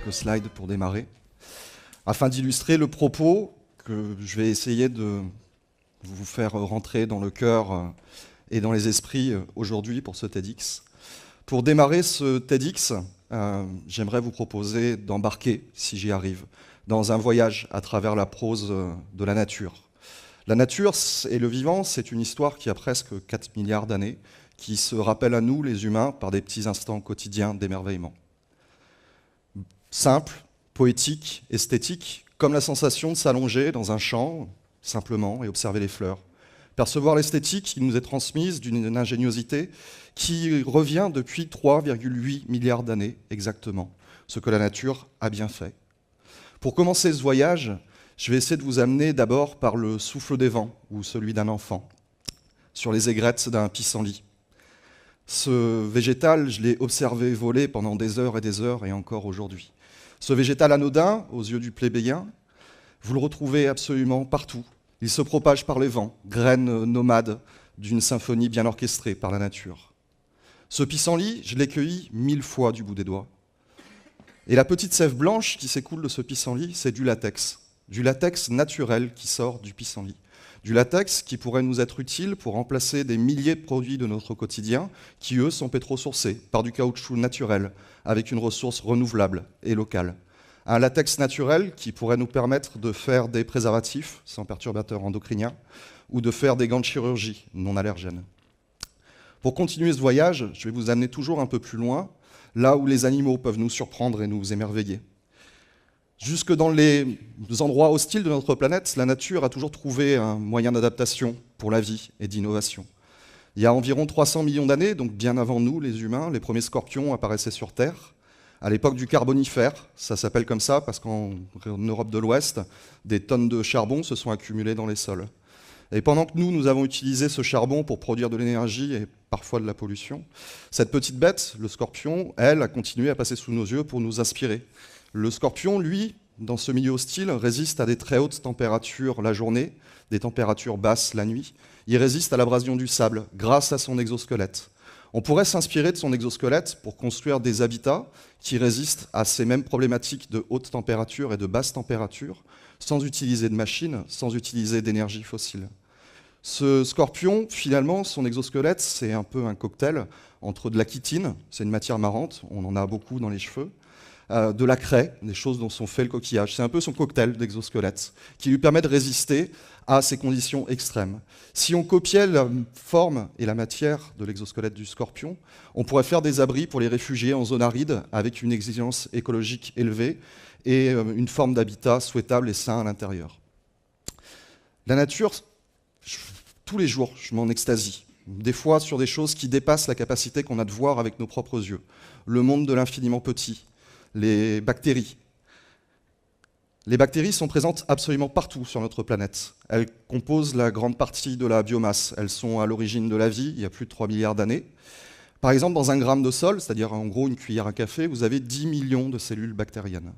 quelques slides pour démarrer, afin d'illustrer le propos que je vais essayer de vous faire rentrer dans le cœur et dans les esprits aujourd'hui pour ce TEDx. Pour démarrer ce TEDx, j'aimerais vous proposer d'embarquer, si j'y arrive, dans un voyage à travers la prose de la nature. La nature et le vivant, c'est une histoire qui a presque 4 milliards d'années, qui se rappelle à nous, les humains, par des petits instants quotidiens d'émerveillement. Simple, poétique, esthétique, comme la sensation de s'allonger dans un champ, simplement, et observer les fleurs. Percevoir l'esthétique qui nous est transmise d'une ingéniosité qui revient depuis 3,8 milliards d'années exactement, ce que la nature a bien fait. Pour commencer ce voyage, je vais essayer de vous amener d'abord par le souffle des vents, ou celui d'un enfant, sur les aigrettes d'un pissenlit. Ce végétal, je l'ai observé voler pendant des heures, et encore aujourd'hui. Ce végétal anodin, aux yeux du plébéien, vous le retrouvez absolument partout. Il se propage par les vents, graine nomade d'une symphonie bien orchestrée par la nature. Ce pissenlit, je l'ai cueilli 1000 fois du bout des doigts. Et la petite sève blanche qui s'écoule de ce pissenlit, c'est du latex naturel qui sort du pissenlit. Du latex qui pourrait nous être utile pour remplacer des milliers de produits de notre quotidien qui, eux, sont pétrosourcés par du caoutchouc naturel, avec une ressource renouvelable et locale. Un latex naturel qui pourrait nous permettre de faire des préservatifs sans perturbateurs endocriniens ou de faire des gants de chirurgie non allergènes. Pour continuer ce voyage, je vais vous amener toujours un peu plus loin, là où les animaux peuvent nous surprendre et nous émerveiller. Jusque dans les endroits hostiles de notre planète, la nature a toujours trouvé un moyen d'adaptation pour la vie et d'innovation. Il y a environ 300 millions d'années, donc bien avant nous, les humains, les premiers scorpions apparaissaient sur Terre. À l'époque du Carbonifère, ça s'appelle comme ça parce qu'en Europe de l'Ouest, des tonnes de charbon se sont accumulées dans les sols. Et pendant que nous avons utilisé ce charbon pour produire de l'énergie et parfois de la pollution, cette petite bête, le scorpion, elle, a continué à passer sous nos yeux pour nous inspirer. Le scorpion, lui, dans ce milieu hostile, résiste à des très hautes températures la journée, des températures basses la nuit. Il résiste à l'abrasion du sable grâce à son exosquelette. On pourrait s'inspirer de son exosquelette pour construire des habitats qui résistent à ces mêmes problématiques de haute température et de basse température, sans utiliser de machines, sans utiliser d'énergie fossile. Ce scorpion, finalement, son exosquelette, c'est un peu un cocktail entre de la chitine, c'est une matière marrante, on en a beaucoup dans les cheveux, de la craie, des choses dont sont faits le coquillage. C'est un peu son cocktail d'exosquelette qui lui permet de résister à ces conditions extrêmes. Si on copiait la forme et la matière de l'exosquelette du scorpion, on pourrait faire des abris pour les réfugiés en zone aride avec une exigence écologique élevée et une forme d'habitat souhaitable et sain à l'intérieur. La nature, tous les jours, je m'en extasie. Des fois sur des choses qui dépassent la capacité qu'on a de voir avec nos propres yeux. Le monde de l'infiniment petit, les bactéries. Les bactéries sont présentes absolument partout sur notre planète. Elles composent la grande partie de la biomasse. Elles sont à l'origine de la vie, il y a plus de 3 milliards d'années. Par exemple, dans un gramme de sol, c'est-à-dire en gros une cuillère à café, vous avez 10 millions de cellules bactériennes.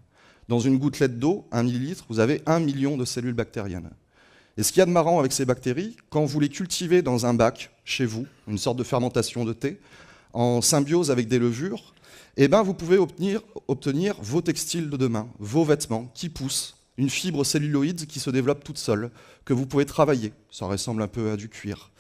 Dans une gouttelette d'eau, 1 millilitre, vous avez 1 million de cellules bactériennes. Et ce qu'il y a de marrant avec ces bactéries, quand vous les cultivez dans un bac, chez vous, une sorte de fermentation de thé, en symbiose avec des levures, eh ben, vous pouvez obtenir vos textiles de demain, vos vêtements qui poussent, une fibre celluloïde qui se développe toute seule, que vous pouvez travailler, ça ressemble un peu à du cuir.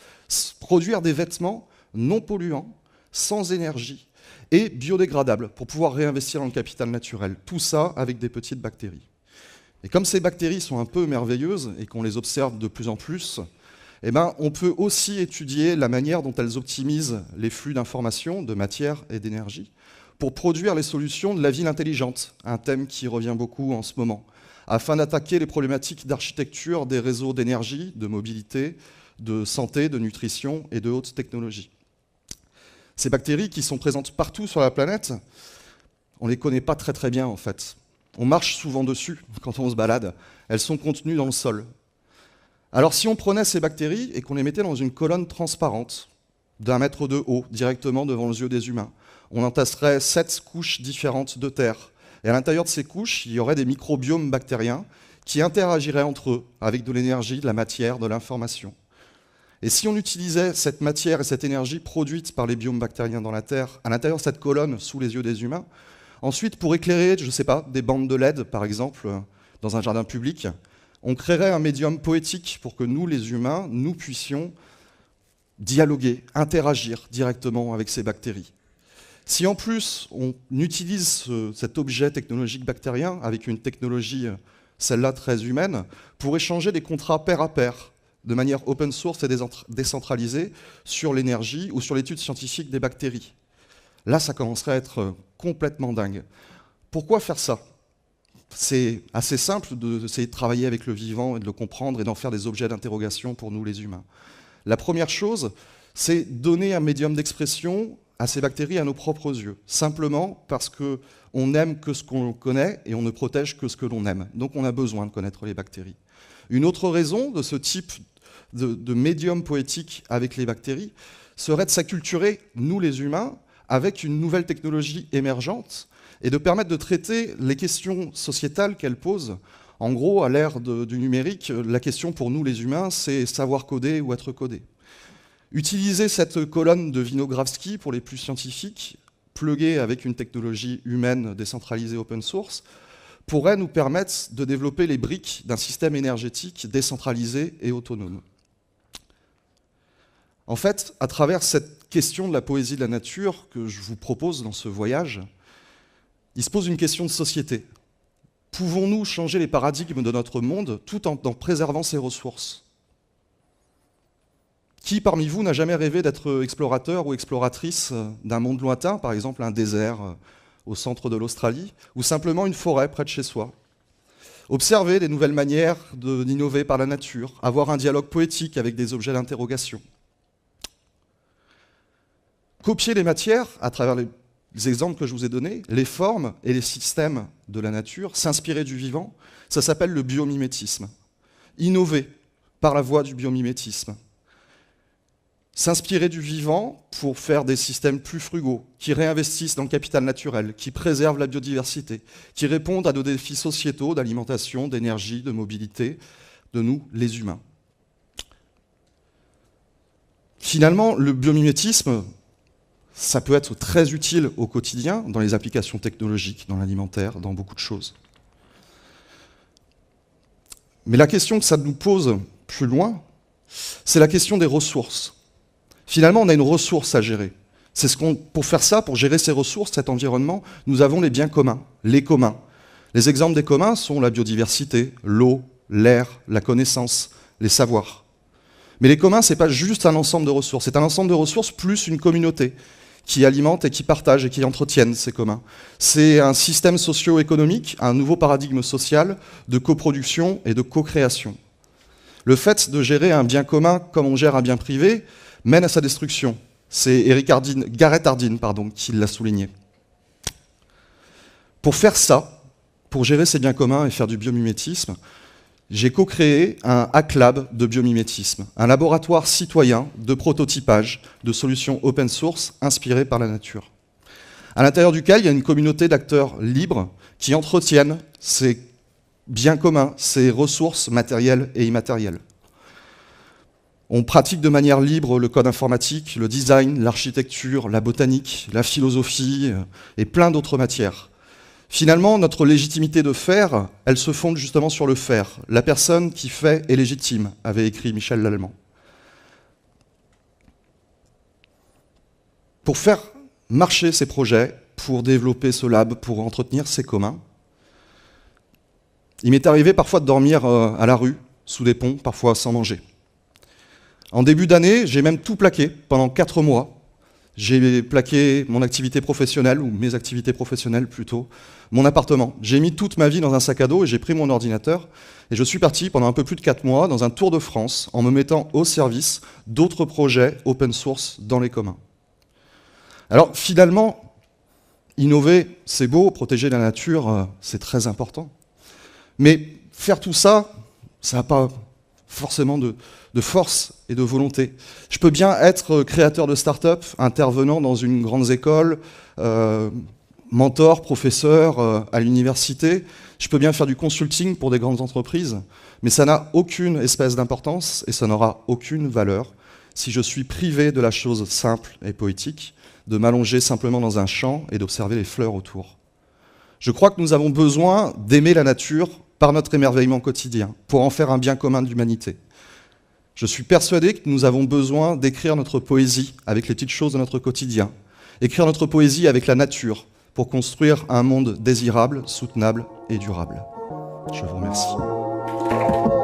Produire des vêtements non polluants, sans énergie et biodégradables pour pouvoir réinvestir dans le capital naturel. Tout ça avec des petites bactéries. Et comme ces bactéries sont un peu merveilleuses et qu'on les observe de plus en plus, eh ben, on peut aussi étudier la manière dont elles optimisent les flux d'informations, de matière et d'énergie, pour produire les solutions de la ville intelligente, un thème qui revient beaucoup en ce moment, afin d'attaquer les problématiques d'architecture des réseaux d'énergie, de mobilité, de santé, de nutrition et de haute technologie. Ces bactéries qui sont présentes partout sur la planète, on ne les connaît pas très bien en fait. On marche souvent dessus quand on se balade, elles sont contenues dans le sol. Alors si on prenait ces bactéries et qu'on les mettait dans une colonne transparente, d'1 mètre de haut, directement devant les yeux des humains, on entasserait 7 couches différentes de terre. Et à l'intérieur de ces couches, il y aurait des microbiomes bactériens qui interagiraient entre eux avec de l'énergie, de la matière, de l'information. Et si on utilisait cette matière et cette énergie produite par les biomes bactériens dans la Terre, à l'intérieur de cette colonne, sous les yeux des humains, Ensuite, pour éclairer, je ne sais pas, des bandes de LED, par exemple, dans un jardin public, on créerait un médium poétique pour que nous, les humains, nous puissions dialoguer, interagir directement avec ces bactéries. Si en plus on utilise cet objet technologique bactérien avec une technologie, celle-là très humaine, pour échanger des contrats pair à pair, de manière open source et décentralisée, sur l'énergie ou sur l'étude scientifique des bactéries, là ça commencerait à être complètement dingue. Pourquoi faire ça? C'est assez simple d'essayer de travailler avec le vivant et de le comprendre et d'en faire des objets d'interrogation pour nous les humains. La première chose, c'est donner un médium d'expression à ces bactéries à nos propres yeux, simplement parce qu'on n'aime que ce qu'on connaît et on ne protège que ce que l'on aime. Donc on a besoin de connaître les bactéries. Une autre raison de ce type de médium poétique avec les bactéries serait de s'acculturer, nous les humains, avec une nouvelle technologie émergente et de permettre de traiter les questions sociétales qu'elle pose. En gros, à l'ère du numérique, la question pour nous les humains, c'est savoir coder ou être codé. Utiliser cette colonne de Vinogradski pour les plus scientifiques, pluguée avec une technologie humaine décentralisée open source, pourrait nous permettre de développer les briques d'un système énergétique décentralisé et autonome. En fait, à travers cette question de la poésie de la nature que je vous propose dans ce voyage, il se pose une question de société. Pouvons-nous changer les paradigmes de notre monde tout en préservant ses ressources? Qui parmi vous n'a jamais rêvé d'être explorateur ou exploratrice d'un monde lointain, par exemple un désert au centre de l'Australie, ou simplement une forêt près de chez soi? Observer des nouvelles manières d'innover par la nature, avoir un dialogue poétique avec des objets d'interrogation. Copier les matières à travers les exemples que je vous ai donnés, les formes et les systèmes de la nature, s'inspirer du vivant, ça s'appelle le biomimétisme. Innover par la voie du biomimétisme. S'inspirer du vivant pour faire des systèmes plus frugaux, qui réinvestissent dans le capital naturel, qui préservent la biodiversité, qui répondent à nos défis sociétaux d'alimentation, d'énergie, de mobilité, de nous, les humains. Finalement, le biomimétisme, ça peut être très utile au quotidien, dans les applications technologiques, dans l'alimentaire, dans beaucoup de choses. Mais la question que ça nous pose plus loin, c'est la question des ressources. Finalement, on a une ressource à gérer. Pour faire ça, pour gérer ces ressources, cet environnement, nous avons les biens communs, les communs. Les exemples des communs sont la biodiversité, l'eau, l'air, la connaissance, les savoirs. Mais les communs, ce n'est pas juste un ensemble de ressources, c'est un ensemble de ressources plus une communauté qui alimente et qui partage et qui entretiennent ces communs. C'est un système socio-économique, un nouveau paradigme social de coproduction et de co-création. Le fait de gérer un bien commun comme on gère un bien privé mène à sa destruction. C'est Garrett Hardin qui l'a souligné. Pour faire ça, pour gérer ces biens communs et faire du biomimétisme, j'ai co-créé un Hack Lab de biomimétisme, un laboratoire citoyen de prototypage de solutions open source inspirées par la nature, à l'intérieur duquel il y a une communauté d'acteurs libres qui entretiennent ces biens communs, ces ressources matérielles et immatérielles. On pratique de manière libre le code informatique, le design, l'architecture, la botanique, la philosophie et plein d'autres matières. Finalement, notre légitimité de faire, elle se fonde justement sur le faire. La personne qui fait est légitime, avait écrit Michel Lallemand. Pour faire marcher ces projets, pour développer ce lab, pour entretenir ces communs, il m'est arrivé parfois de dormir à la rue, sous des ponts, parfois sans manger. En début d'année, j'ai même tout plaqué pendant 4 mois. J'ai plaqué mon activité professionnelle, ou mes activités professionnelles plutôt, mon appartement. J'ai mis toute ma vie dans un sac à dos et j'ai pris mon ordinateur et je suis parti pendant un peu plus de 4 mois dans un tour de France en me mettant au service d'autres projets open source dans les communs. Alors finalement, innover, c'est beau, protéger la nature, c'est très important. Mais faire tout ça, ça n'a pas forcément de force et de volonté. Je peux bien être créateur de start-up, intervenant dans une grande école, mentor, professeur à l'université. Je peux bien faire du consulting pour des grandes entreprises, mais ça n'a aucune espèce d'importance et ça n'aura aucune valeur si je suis privé de la chose simple et poétique, de m'allonger simplement dans un champ et d'observer les fleurs autour. Je crois que nous avons besoin d'aimer la nature par notre émerveillement quotidien, pour en faire un bien commun de l'humanité. Je suis persuadé que nous avons besoin d'écrire notre poésie avec les petites choses de notre quotidien, écrire notre poésie avec la nature, pour construire un monde désirable, soutenable et durable. Je vous remercie.